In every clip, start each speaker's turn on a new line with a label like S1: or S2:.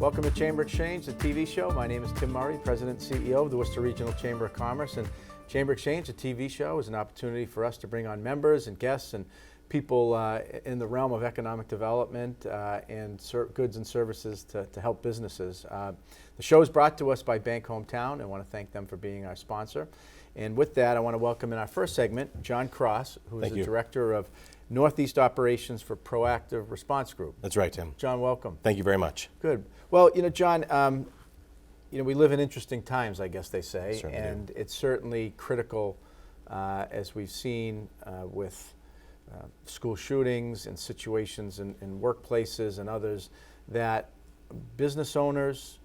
S1: Welcome to Chamber Exchange, the TV show. My name is Tim Murray, President and CEO of the Worcester Regional Chamber of Commerce. And Chamber Exchange, the TV show, is an opportunity for us to bring on members and guests and people in the realm of economic development and goods and services to help businesses. The show is brought to us by Bank Hometown. I want to thank them for being our sponsor. And with that, I want to welcome in our first segment, John Cross, who is the Director of Northeast Operations for ProActive Response Group.
S2: That's right, Tim.
S1: John, welcome.
S2: Thank you very much.
S1: Good. Well, John, we live in interesting times, I guess they say,
S2: Certainly
S1: and
S2: do.
S1: it's certainly critical, as we've seen with school shootings and situations in workplaces and others, that business owners,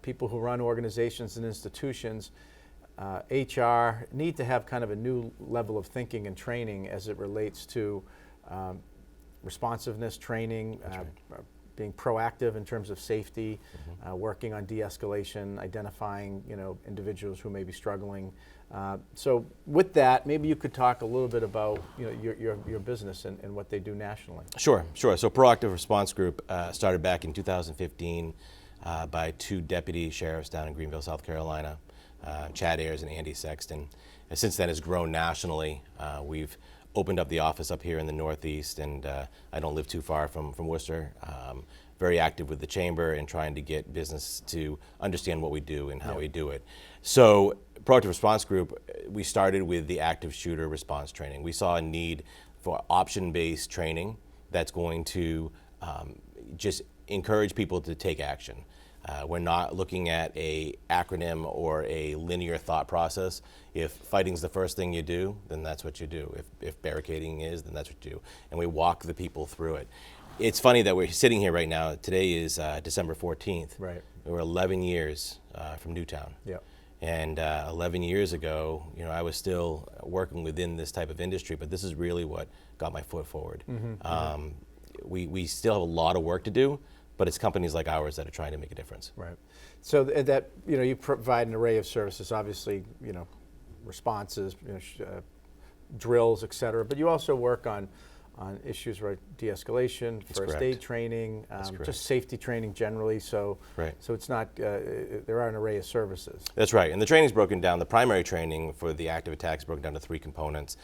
S1: people who run organizations and institutions, HR need to have kind of a new level of thinking and training as it relates to responsiveness training, being proactive in terms of safety, working on de-escalation, identifying individuals who may be struggling. So with that, maybe you could talk a little bit about your business and what they do nationally.
S2: Sure. So ProActive Response Group started back in 2015 by two deputy sheriffs down in Greenville, South Carolina, Chad Ayers and Andy Sexton. And since then, has grown nationally. We've opened up the office up here in the Northeast, and I don't live too far from Worcester. Very active with the Chamber and trying to get business to understand what we do and how we do it. So ProActive Response Group, we started with the active shooter response training. We saw a need for option-based training that's going to just encourage people to take action. We're not looking at a acronym or a linear thought process. If fighting's the first thing you do, then that's what you do. If barricading is, then that's what you do. And we walk the people through it. It's funny that we're sitting here right now. Today is December 14th.
S1: Right.
S2: We're 11 years from Newtown.
S1: Yep. And
S2: 11 years ago, I was still working within this type of industry, but this is really what got my foot forward. We still have a lot of work to do, but it's companies like ours that are trying to make a difference.
S1: Right. So that you provide an array of services, obviously, responses, drills, et cetera, but you also work on issues like de-escalation, first aid training, just safety training generally. So it's not, there are an array of services.
S2: That's right, and the training's broken down. The primary training for the active attack is broken down to three components: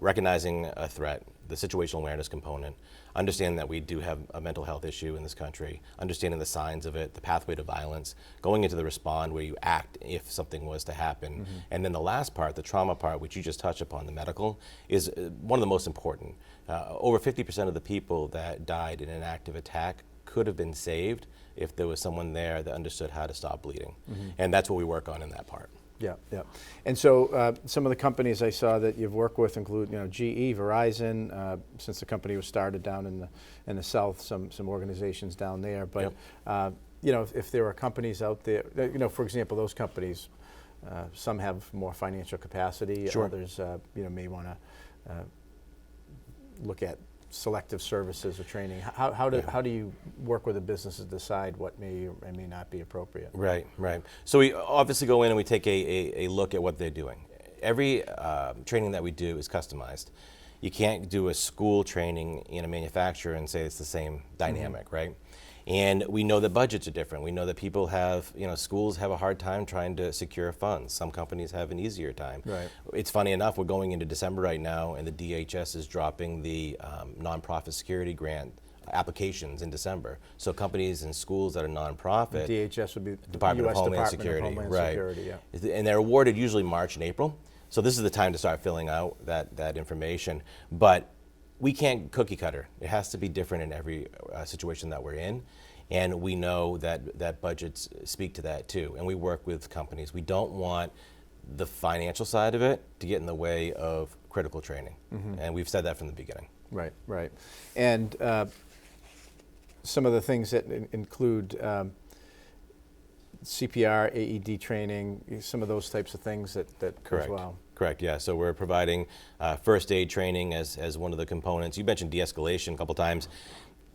S2: recognizing a threat, the situational awareness component, understanding that we do have a mental health issue in this country, understanding the signs of it, the pathway to violence, going into the respond where you act if something was to happen. And then the last part, the trauma part, which you just touched upon, the medical, is one of the most important. Over 50% of the people that died in an active attack could have been saved if there was someone there that understood how to stop bleeding. And that's what we work on in that part.
S1: Yeah. And so some of the companies I saw that you've worked with include, GE, Verizon, since the company was started down in the South, some organizations down there. But if there are companies out there, for example, those companies, some have more financial capacity.
S2: Sure.
S1: Others, may want to look at selective services or training. How do you work with a business to decide what may or may not be appropriate?
S2: Right. So we obviously go in and we take a look at what they're doing. Every training that we do is customized. You can't do a school training in a manufacturer and say it's the same dynamic, right? And we know that budgets are different. We know that people have, schools have a hard time trying to secure funds. Some companies have an easier time.
S1: Right.
S2: It's funny enough, we're going into December right now, and the DHS is dropping the nonprofit security grant applications in December. So companies and schools that are nonprofit.
S1: The DHS would be
S2: Department of Homeland Security. And they're awarded usually March and April. So this is the time to start filling out that information. But we can't cookie cutter. It has to be different in every situation that we're in. And we know that budgets speak to that too. And we work with companies. We don't want the financial side of it to get in the way of critical training. And we've said that from the beginning.
S1: Right. And some of the things that include CPR, AED training, some of those types of things that
S2: Correct.
S1: As well.
S2: Correct, yeah. So we're providing first aid training as one of the components. You mentioned de-escalation a couple times.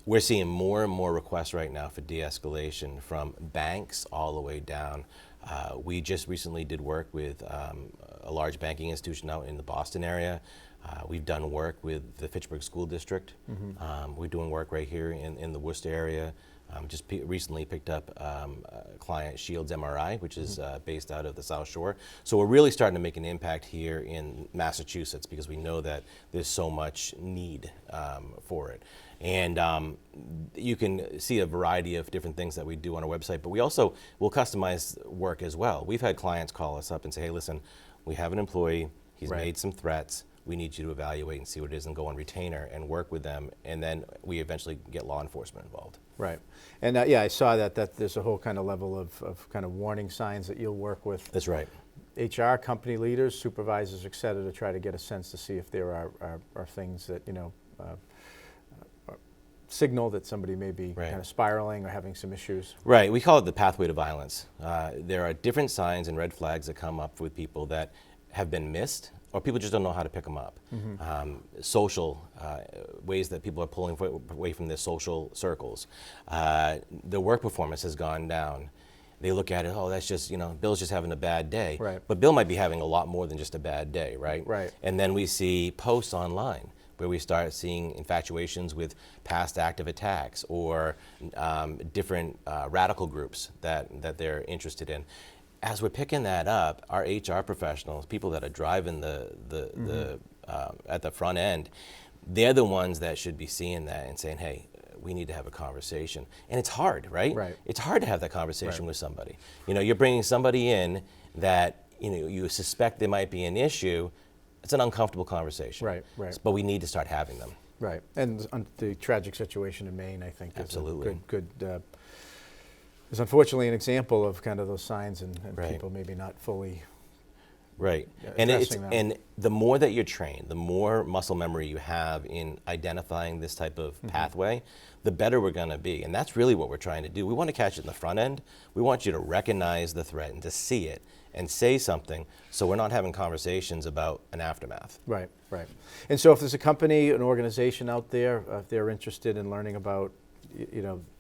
S2: We're seeing more and more requests right now for de-escalation from banks all the way down. We just recently did work with a large banking institution out in the Boston area. We've done work with the Fitchburg School District. We're doing work right here in the Worcester area. Just recently picked up a client, Shields MRI, which is based out of the South Shore. So we're really starting to make an impact here in Massachusetts because we know that there's so much need for it. And you can see a variety of different things that we do on our website, but we also will customize work as well. We've had clients call us up and say, hey, listen, we have an employee, he's made some threats, we need you to evaluate and see what it is and go on retainer and work with them, and then we eventually get law enforcement involved.
S1: Right. And yeah, I saw that there's a whole kind of level of kind of warning signs that you'll work with.
S2: That's right.
S1: HR, company leaders, supervisors, et cetera, to try to get a sense to see if there are things that, signal that somebody may be kind of spiraling or having some issues.
S2: Right. We call it the pathway to violence. There are different signs and red flags that come up with people that have been missed, or people just don't know how to pick them up. Social ways that people are pulling away from their social circles. The work performance has gone down. They look at it, oh, that's just, Bill's just having a bad day.
S1: Right.
S2: But Bill might be having a lot more than just a bad day, right?
S1: Right.
S2: And then we see posts online where we start seeing infatuations with past active attacks or different radical groups that they're interested in. As we're picking that up, our HR professionals, people that are driving at the front end, they're the ones that should be seeing that and saying, hey, we need to have a conversation. And it's hard, right?
S1: Right.
S2: It's hard to have that conversation with somebody. You're bringing somebody in that you suspect there might be an issue. It's an uncomfortable conversation.
S1: Right, right.
S2: But we need to start having them.
S1: Right. And the tragic situation in Maine, I think, is
S2: Absolutely.
S1: a good is unfortunately an example of kind of those signs and people maybe not fully
S2: and the more that you're trained, the more muscle memory you have in identifying this type of pathway, the better we're going to be. And that's really what we're trying to do. We want to catch it in the front end. We want you to recognize the threat and to see it and say something, so we're not having conversations about an aftermath.
S1: Right, right. And so if there's a company, an organization out there, if they're interested in learning about,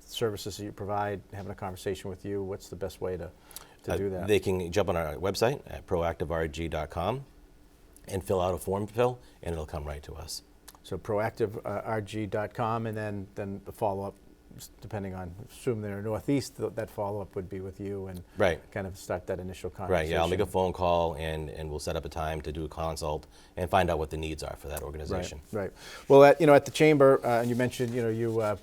S1: services that you provide, having a conversation with you, what's the best way to do that?
S2: They can jump on our website at proactiverg.com and fill out a form fill, and it'll come right to us.
S1: So proactiverg.com, and then the follow-up, depending on, assume they're Northeast, that follow-up would be with you and kind of start that initial conversation.
S2: Right, yeah, I'll make a phone call and we'll set up a time to do a consult and find out what the needs are for that organization.
S1: Right. Well, at the Chamber, and you mentioned, you've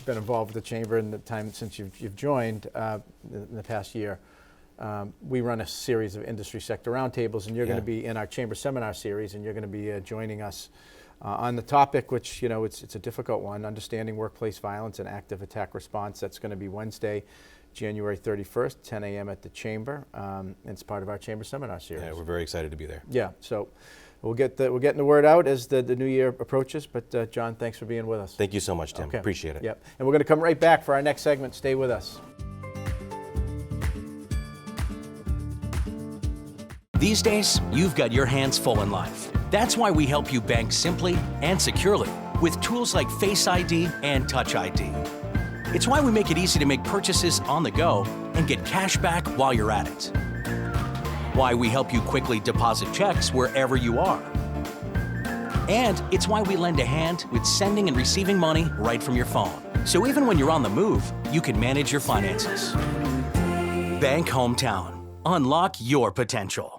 S1: been involved with the Chamber in the time since you've joined in the past year. We run a series of industry sector roundtables, and you're going to be in our Chamber seminar series, and you're going to be joining us on the topic, which it's a difficult one, understanding workplace violence and active attack response. That's going to be Wednesday, January 31st, 10 a.m. at the Chamber. It's part of our Chamber seminar series.
S2: Yeah, we're very excited to be there.
S1: Yeah, so we're getting the word out as the new year approaches. But John, thanks for being with us.
S2: Thank you so much, Tim.
S1: Okay.
S2: Appreciate it.
S1: Yep, and we're going to come right back for our next segment. Stay with us.
S3: These days, you've got your hands full in life. That's why we help you bank simply and securely with tools like Face ID and Touch ID. It's why we make it easy to make purchases on the go and get cash back while you're at it. Why we help you quickly deposit checks wherever you are. And it's why we lend a hand with sending and receiving money right from your phone. So even when you're on the move, you can manage your finances. Bank Hometown. Unlock your potential.